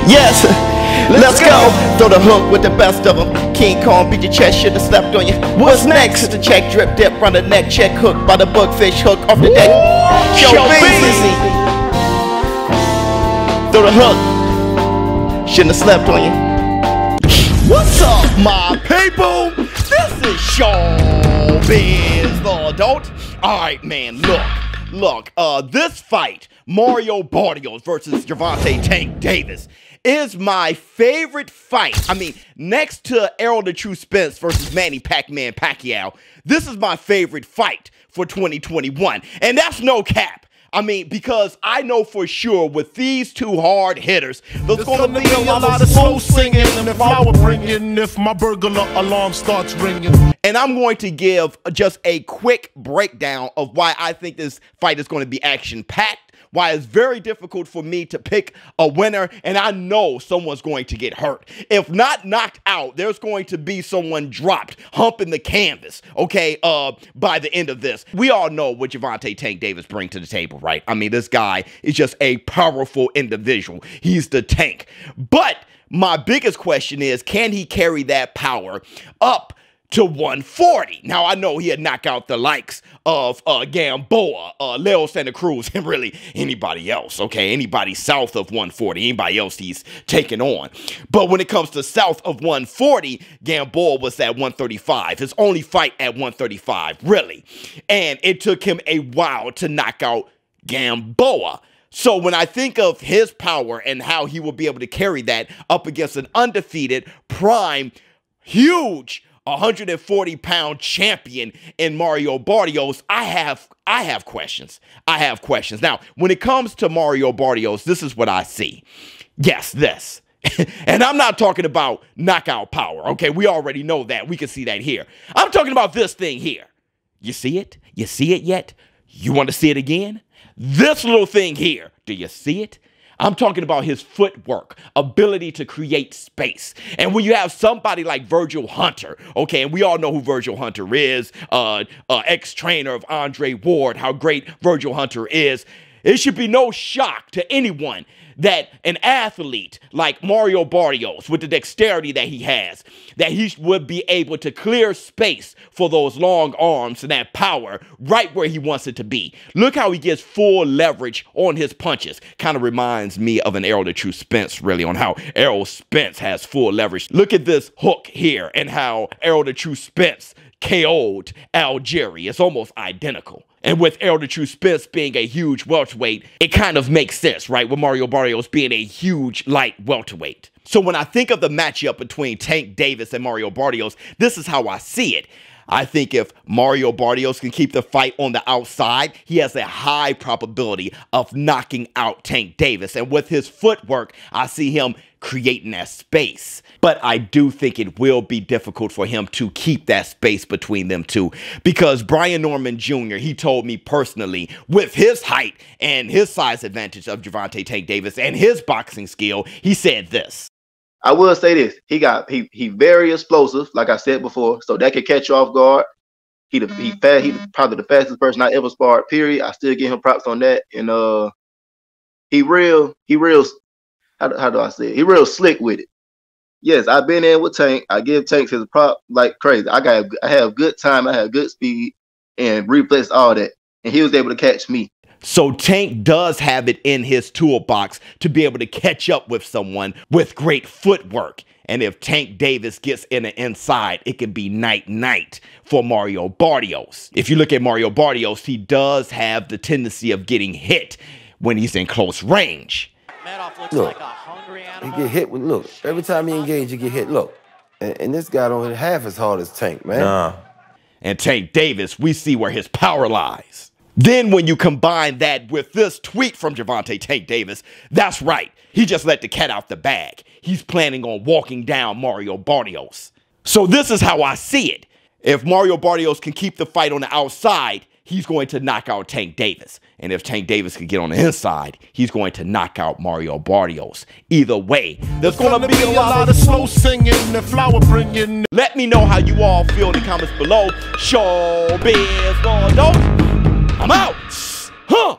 Yes, let's go. Throw the hook with the best of them. King Kong beat your chest, should've slept on you. What's next? It's a check, drip, dip, run the neck, check, hook by the bookfish, hook off the deck. Show Beezy. Throw the hook, shouldn't have slept on you. What's up, my people? This is Showbiz, the adult. Alright, man, look, this fight, Mario Barrios versus Gervonta Tank Davis, is my favorite fight. I mean, next to Errol the True Spence versus Manny Pac-Man Pacquiao, this is my favorite fight for 2021. And that's no cap. I mean, because I know for sure with these two hard hitters, there's going to be a lot of slow singing and flower bringing if my burglar alarm starts ringing. And I'm going to give just a quick breakdown of why I think this fight is going to be action-packed, why it's very difficult for me to pick a winner, and I know someone's going to get hurt. If not knocked out, there's going to be someone dropped, humping the canvas, okay, by the end of this. We all know what Gervonta Tank Davis brings to the table, right? I mean, this guy is just a powerful individual. He's the tank. But my biggest question is, can he carry that power up to 140? Now, I know he had knocked out the likes of Gamboa, Leo Santa Cruz, and really anybody else, okay? Anybody south of 140, anybody else he's taken on. But when it comes to south of 140, Gamboa was at 135. His only fight at 135, really. And it took him a while to knock out Gamboa. So when I think of his power and how he will be able to carry that up against an undefeated, prime, huge 140-pound champion in Mario Barrios, I have questions. I have questions. Now, when it comes to Mario Barrios, this is what I see. Yes, this. And I'm not talking about knockout power, okay? We already know that. We can see that here. I'm talking about this thing here. You see it? You see it yet? You want to see it again? This little thing here. Do you see it? I'm talking about his footwork, ability to create space. And when you have somebody like Virgil Hunter, okay, and we all know who Virgil Hunter is, ex-trainer of Andre Ward, how great Virgil Hunter is, it should be no shock to anyone that an athlete like Mario Barrios, with the dexterity that he has, that he would be able to clear space for those long arms and that power right where he wants it to be. Look how he gets full leverage on his punches. Kind of reminds me of an Errol the True Spence, really, on how Errol Spence has full leverage. Look at this hook here and how Errol the True Spence KO'd Algieri. It's almost identical. And with Errol the True Spence being a huge welterweight, it kind of makes sense, right? With Mario Barrios being a huge light welterweight. So when I think of the matchup between Tank Davis and Mario Barrios, this is how I see it. I think if Mario Barrios can keep the fight on the outside, he has a high probability of knocking out Tank Davis. And with his footwork, I see him creating that space. But I do think it will be difficult for him to keep that space between them two, because Brian Norman Jr., he told me personally, with his height and his size advantage of Gervonta Tank Davis and his boxing skill, he said this. I will say this: he very explosive, like I said before, so that could catch you off guard. He probably the fastest person I ever sparred. Period. I still give him props on that. And he real. How do I say it? He real slick with it. Yes, I've been in with Tank. I give Tank his prop like crazy. I have good time. I have good speed and reflex, all that, and he was able to catch me. So Tank does have it in his toolbox to be able to catch up with someone with great footwork. And if Tank Davis gets in the inside, it can be night-night for Mario Barrios. If you look at Mario Barrios, he does have the tendency of getting hit when he's in close range. Look, he get hit with, look, every time he engage, he get hit. Look, and this guy don't hit half as hard as Tank, man. Nah. And Tank Davis, we see where his power lies. Then when you combine that with this tweet from Gervonta Tank Davis, that's right. He just let the cat out the bag. He's planning on walking down Mario Barrios. So this is how I see it. If Mario Barrios can keep the fight on the outside, he's going to knock out Tank Davis. And if Tank Davis can get on the inside, he's going to knock out Mario Barrios. Either way, there's going to be a lot of slow singing and flower bringing. Let me know how you all feel in the comments below. Showbiz, don't. I'm out. Huh.